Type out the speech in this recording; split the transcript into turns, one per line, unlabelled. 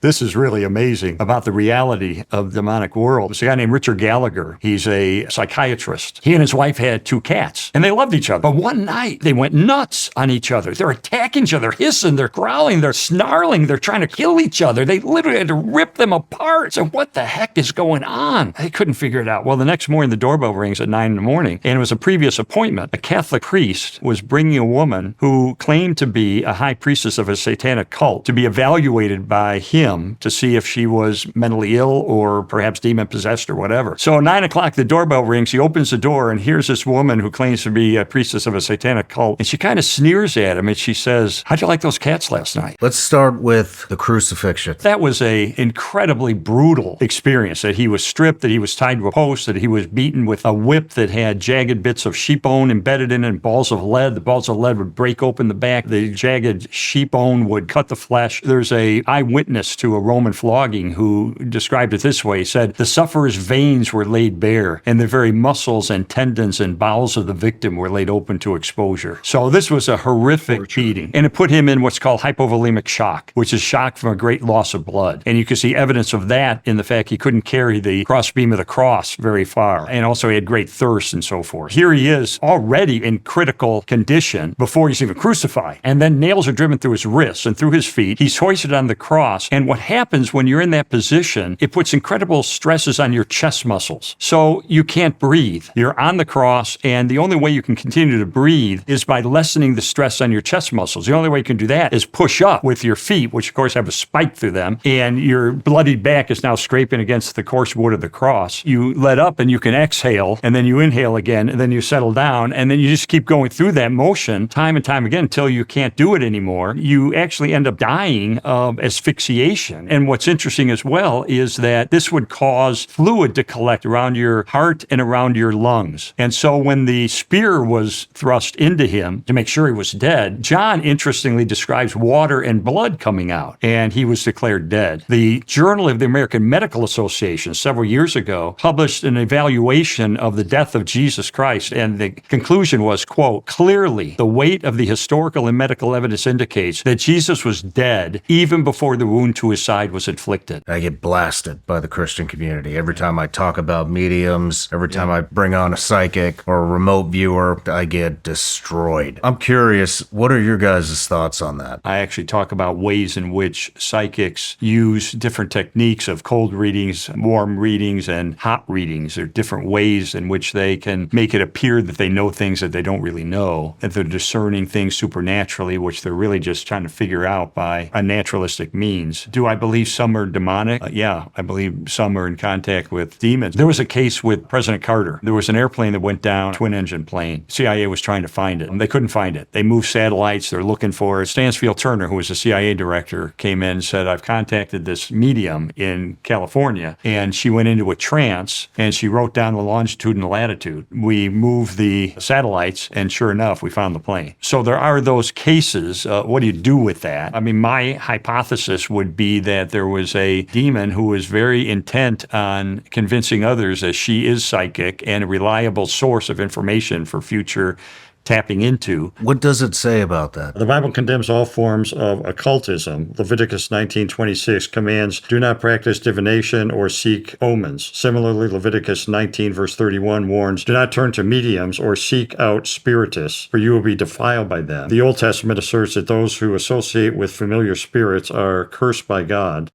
This is really amazing about the reality of the demonic world. There's a guy named Richard Gallagher. He's a psychiatrist. He and his wife had 2 cats, and they loved each other. But one night, they went nuts on each other. They're attacking each other, hissing, they're growling, they're snarling, they're trying to kill each other. They literally had to rip them apart. So what the heck is going on? They couldn't figure it out. Well, the next morning, the doorbell rings at 9 in the morning, and it was a previous appointment. A Catholic priest was bringing a woman who claimed to be a high priestess of a satanic cult to be evaluated by him to see if she was mentally ill or perhaps demon-possessed or whatever. So at 9 o'clock, the doorbell rings. He opens the door, and here's this woman who claims to be a priestess of a satanic cult. And she kind of sneers at him, and she says, "How'd you like those cats last night?"
Let's start with the crucifixion.
That was a incredibly brutal experience, that he was stripped, that he was tied to a post, that he was beaten with a whip that had jagged bits of sheep bone embedded in it and balls of lead. The balls of lead would break open the back. The jagged sheep bone would cut the flesh. There's a eyewitness to a Roman flogging who described it this way. He said, "The sufferer's veins were laid bare, and the very muscles and tendons and bowels of the victim were laid open to exposure." So this was a horrific beating, and it put him in what's called hypovolemic shock, which is shock from a great loss of blood. And you can see evidence of that in the fact he couldn't carry the crossbeam of the cross very far, and also he had great thirst and so forth. Here he is already in critical condition before he's even crucified, and then nails are driven through his wrists and through his feet. He's hoisted on the cross, and what happens when you're in that position, it puts incredible stresses on your chest muscles. So you can't breathe. You're on the cross, and the only way you can continue to breathe is by lessening the stress on your chest muscles. The only way you can do that is push up with your feet, which of course have a spike through them, and your bloodied back is now scraping against the coarse wood of the cross. You let up and you can exhale, and then you inhale again, and then you settle down, and then you just keep going through that motion time and time again until you can't do it anymore. You actually end up dying of asphyxiation. And what's interesting as well is that this would cause fluid to collect around your heart and around your lungs. And so when the spear was thrust into him to make sure he was dead, John interestingly describes water and blood coming out, and he was declared dead. The Journal of the American Medical Association several years ago published an evaluation of the death of Jesus Christ, and the conclusion was, quote, "Clearly, the weight of the historical and medical evidence indicates that Jesus was dead even before the wound to his side was inflicted."
I get blasted by the Christian community. Every time I talk about mediums, every time I bring on a psychic or a remote viewer, I get destroyed. I'm curious, what are your guys' thoughts on that?
I actually talk about ways in which psychics use different techniques of cold readings, warm readings, and hot readings. There are different ways in which they can make it appear that they know things that they don't really know, that they're discerning things supernaturally, which they're really just trying to figure out by a naturalistic means. Do I believe some are demonic? Yeah, I believe some are in contact with demons. There was a case with President Carter. There was an airplane that went down, twin-engine plane. CIA was trying to find it. They couldn't find it. They moved satellites. They're looking for it. Stansfield Turner, who was the CIA director, came in and said, "I've contacted this medium in California," and she went into a trance, and she wrote down the longitude and the latitude. We moved the satellites, and sure enough, we found the plane. So there are those cases. What do you do with that? I mean, my hypothesis would be that there was a demon who was very intent on convincing others that she is psychic and a reliable source of information for future tapping into.
What does it say about that?
The Bible condemns all forms of occultism. Leviticus 19:26 commands, "Do not practice divination or seek omens." Similarly, Leviticus 19 verse 31 warns, "Do not turn to mediums or seek out spiritists, for you will be defiled by them." The Old Testament asserts that those who associate with familiar spirits are cursed by God.